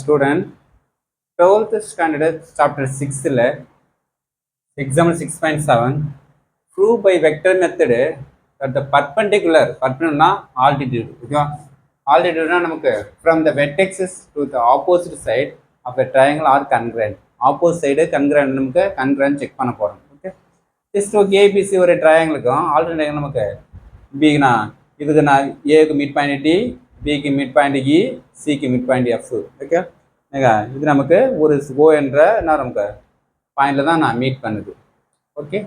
student 12th standard chapter 6 ல example 6.7 prove by vector method that the perpendicular altitude okay altitude na நமக்கு from the vertices to the opposite side of a triangle are congruent opposite side congruent நமக்கு congruent check பண்ண போறோம் okay just okay ABC ஒரு triangle க்கும் alternate நமக்கு B னா இதுக்கு நான் A க்கு மிட் பாயிண்ட் D B க்கு மிட் பாயிண்ட் E C க்கு மிட் பாயிண்ட் F ஓகே இது நமக்கு ஒரு O என்ற நமக்கு பாயிண்ட்ல தான் நான் மீட் பண்ணுது ஓகே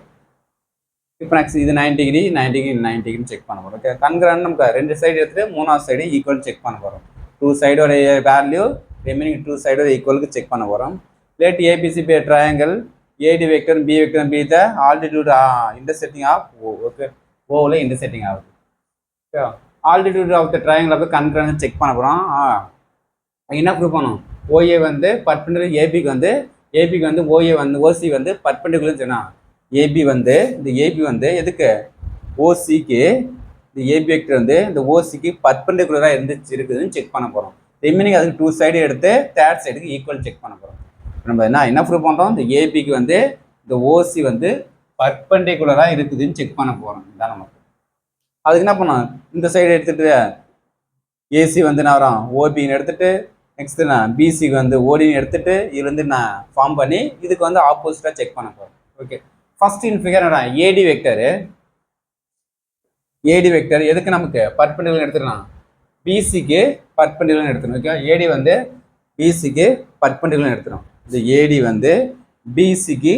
இப்போ நெக்ஸ்ட் இது 90 டிகிரி 90 டிகிரி 90 டிகிரி செக் பண்ண போறோம் ஓகே கன்கிரண்ட் நமக்கு ரெண்டு சைடு எடுத்துட்டு மூணாவது சைடு ஈக்குவல் செக் பண்ண போறோம் டூ சைடோட வேல்யூ ரிமைனிங் டூ சைடோட ஈக்குவலுக்கு செக் பண்ண போறோம் let ABC be a triangle AD vector B vector be the altitude intersecting of O okay O ல intersecting ஆகுது okay altitude of the triangle அப்ப கன்கிரண்ட் செக் பண்ண போறோம் என்ன ப்ரூவ் பண்ணனும் OA வந்து பர்பெண்டிகுலர் ABக்கு வந்து OA வந்து OC வந்து பர்பெண்டிகுலர்னு சொன்னா AB வந்து இந்த AB வந்து எதுக்கு OCக்கு இந்த AB வெக்டர் வந்து இந்த OCக்கு பர்பெண்டிகுலரா இருக்குதுன்னு செக் பண்ண போறோம் ரிமைனிங் அதுக்கு டூ சைடு எடுத்து தேர்ட் சைடுக்கு ஈக்குவல் செக் பண்ண போறோம் நம்ம என்ன ப்ரூவ் பண்றோம் இந்த ABக்கு வந்து இந்த OC வந்து பர்பெண்டிகுலரா இருக்குதுன்னு செக் பண்ண போறோம் இதான் நமக்கு அதுக்கு என்ன பண்ணோம் இந்த சைடு எடுத்துட்டு AC வந்து நான் வரோம் OBன்னு எடுத்துட்டு நெக்ஸ்ட் நான் பிசிக்கு வந்து ஓடின்னு எடுத்துட்டு இது வந்து நான் ஃபார்ம் பண்ணி இதுக்கு வந்து ஆப்போசிட்டா செக் பண்ண போறேன் ஓகே ஃபர்ஸ்ட் இன் ஃபிகர் என்ன ஏடி வெக்டர் எதுக்கு நமக்கு பர்பெண்டிகுலர் எடுத்துக்கலாம் பிசிக்கு பர்பெண்டிகுலர் எடுத்துக்கணும் ஓகே ஏடி வந்து பிசிக்கு பர்பெண்டிகுலர் எடுத்துக்கணும் இந்த ஏடி வந்து பிசிக்கு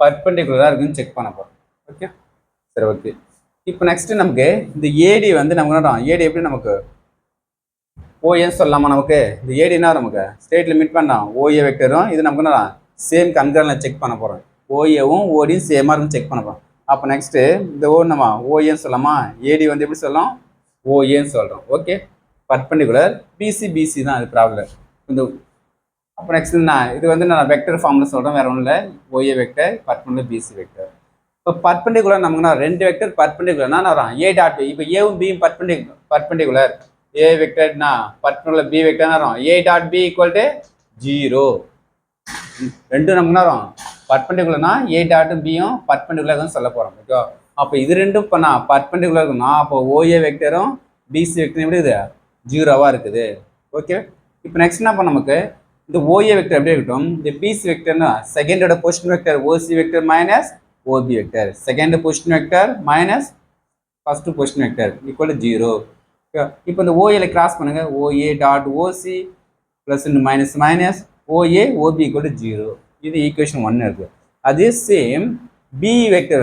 பர்பெண்டிகுலரா இருக்குன்னு செக் பண்ண போறோம் ஓகே சரி ஓகே இப்போ நெக்ஸ்ட் நமக்கு இந்த ஏடி வந்து நமக்கு ஏடி எப்படி நமக்கு ஓஏன்னு சொல்லலாமா நமக்கு இந்த ஏடினா நமக்கு ஸ்ட்ரெயிட் லிமிட் பண்ணலாம் ஓஏ வெக்டரும் இது நமக்கு என்ன சேம் கன்கிரண்ட்ல செக் பண்ண போறோம் ஓஏவும் ஓடியும் சேமா இருக்கும் செக் பண்ண போறோம் அப்போ நெக்ஸ்ட் இந்த ஓ நம்ம ஓஏன்னு சொல்லலாமா ஏடி வந்து எப்படி சொல்லலாம் ஓஏன்னு சொல்றோம் ஓகே பர்பெண்டிகுலர் பிசி தான் அது ப்ராப்ளம் இந்த அப்போ நெக்ஸ்ட் இது வந்து நான் வெக்டர் ஃபார்ம்ல சொல்றேன் வேற ஒன்றும் இல்லை OA vector perpendicular PC vector இப்போ பர்பெண்டிகுலர் நமக்கு ரெண்டு வெக்டர் பர்பெண்டிகுலர்னா நான் ஏ டாட் இப்போ ஏவும் பியும் perpendicular A vector na particular B vector na wrong A dot B equal to 0 ரெண்டும் நமக்கு என்ன வரும் பர்பெண்டிகுலர் னா A dot B யும் பர்பெண்டிகுலர் தான் சொல்ல போறோம் ஓகே அப்ப இது ரெண்டும் பண்ணா பர்பெண்டிகுலர் இருக்குனா அப்ப OA வெக்டரும் BC வெக்டரும் எப்படி இருக்குது 0வா இருக்குது ஓகே இப்போ நெக்ஸ்ட் என்ன பண்ண நமக்கு இந்த OA வெக்டர் எப்படி இருக்கட்டும் இந்த BC வெக்டர்னா செகண்டோட position vector OC vector minus OB vector second position vector minus first position vector equal to 0 இப்போ இந்த ஓஏல கிராஸ் பண்ணுங்க OA dot OC plus minus minus OA OB equal to 0 இது ஈக்குவேஷன் 1 இருக்கு அதே சேம் பி வெக்டர்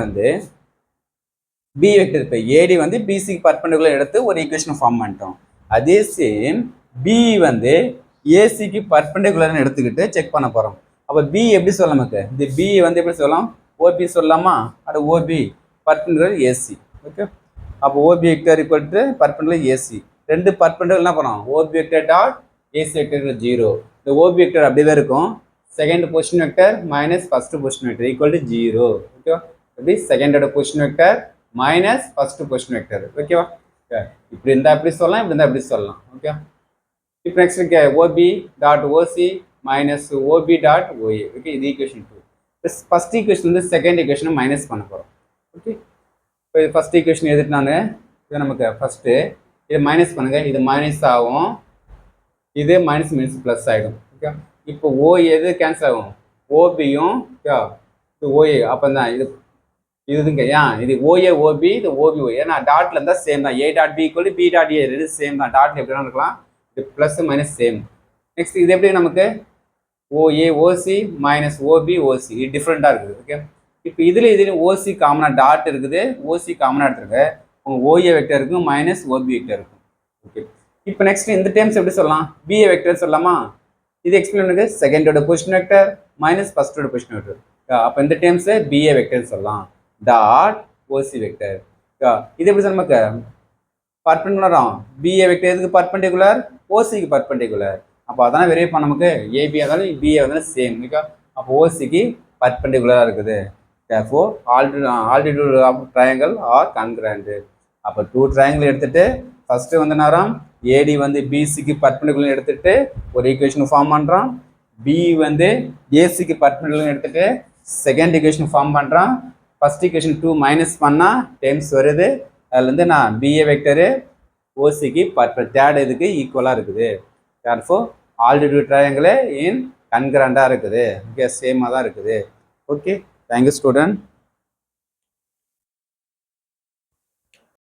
இப்போ ஏடி வந்து பிசிக்கு பர்பெண்டிகுலர் எடுத்து ஒரு ஈக்குவேஷன் ஃபார்ம் பண்ணிட்டோம் அதே சேம் பி வந்து ஏசிக்கு பர்பெண்டிகுலர்னு எடுத்துக்கிட்டு செக் பண்ண போறோம் அப்போ பி எப்படி சொல்ல நமக்கு இந்த பி வந்து எப்படி சொல்லலாம் ஓபி சொல்லலாமா அது ஓபி பர்பெண்டிகுலர் ஏசி ஓகே அப்போ OB vector equal to perpendicular AC ரெண்டு பர்பெண்டிகுலர் என்ன பண்ணோம் OB vector dot AC vector 0 இந்த ஓபி வெக்டர் அப்படியே தான் இருக்கும் second position vector minus first position vector equal to 0 okay அப்படி செகண்டோட position vector minus first position vector ஓகேவா இப்படி இருந்தா அப்படி சொல்லலாம் இப்படி இருந்தா அப்படி சொல்லலாம் ஓகே இப்போ நெக்ஸ்ட் ஓபி டாட் ஓசி minus OP dot OA okay இது ஈக்குவேஷன் 2 ஃபர்ஸ்ட் ஈக்குவேஷன் வந்து செகண்ட் ஈக்குவேஷனை மைனஸ் பண்ண போறோம் ஓகே இப்போ ஃபர்ஸ்ட் ஈக்குவேஷன் எதுக்கு நான் இது நமக்கு ஃபர்ஸ்ட் இது மைனஸ் பண்ணுங்க இது மைனஸ் ஆகும் இது மைனஸ் மைனஸ் ப்ளஸ் ஆகிடும் ஓகே இப்போ ஓ எது கேன்சல் ஆகும் ஓபியும் இது ஓஏ அப்போ தான் இதுங்க இது ஓஏ ஓபி இது ஓபி ஓ ஏன்னா டாட்ல இருந்தால் சேம் தான் A dot B equal B dot A ரெண்டு சேம் தான் டாட்ல எப்படி இருக்கலாம் இது ப்ளஸ் மைனஸ் சேம் நெக்ஸ்ட் இது எப்படி நமக்கு ஓஏ ஓசி மைனஸ் ஓபி ஓசி இது டிஃப்ரெண்டாக இருக்குது ஓகே இப்போ இதுல ஓசி காமனா டாட் இருக்குது ஓசி காமனா எடுத்துருக்கு உங்க ஓஏ வெக்டர் இருக்கும் மைனஸ் ஓபி வெக்டர் இருக்கும் ஓகே இப்போ நெக்ஸ்ட் இந்த டேர்ம்ஸ் எப்படி சொல்லலாம் பிஏ வெக்டர் சொல்லலாமா இது எக்ஸ்பிளைன் பண்ணுங்க செகண்டோட பொசிஷன் வெக்டர் மைனஸ் ஃபர்ஸ்டோட பொசிஷன் வெக்டர் அப்போ இந்த டேர்ம்ஸ் பிஏ வெக்டர் சொல்லலாம் டாட் ஓசி வெக்டர் இது எப்படி சொல்ல நமக்கு பர்பெண்டிகுலரா பிஏ வெக்டர் எதுக்கு பர்பெண்டிகுலர் ஓசிக்கு பர்பெண்டிகுலர் அப்போ அதான் வெரிஃபை பண்ண நமக்கு ஏபி இருந்தாலும் பிஏ வந்தாலும் சேம் ஓகே அப்போ ஓசிக்கு பர்பெண்டிகுலரா இருக்குது therefore altitude of triangle are congruent அப்போ டூ ட்ரையாங்கிள் எடுத்துட்டு ஃபர்ஸ்ட் வந்து நேரம் ஏடி வந்து பிசிக்கு பர்பெண்டிகுலர் எடுத்துட்டு ஒரு ஈக்குவேஷன் ஃபார்ம் பண்ணுறோம். பி வந்து ஏசிக்கு பர்பெண்டிகுலர் எடுத்துட்டு செகண்ட் ஈக்குவேஷன் ஃபார்ம் பண்ணுறோம். ஃபர்ஸ்ட் ஈக்குவேஷன் 2 மைனஸ் பண்ணால் டெம்ஸ் வருது. அதுலேருந்து நான் பிஏ வெக்டரு ஓசிக்கு தேர்ட் இதுக்கு ஈக்குவலாக இருக்குது. தேர்ஃபோர் ஆல்ரெடி ட்ரையாங்கிள் இன் கன்கரண்டாக இருக்குது. ஓகே, சேமாக தான் இருக்குது. Okay, thank you student.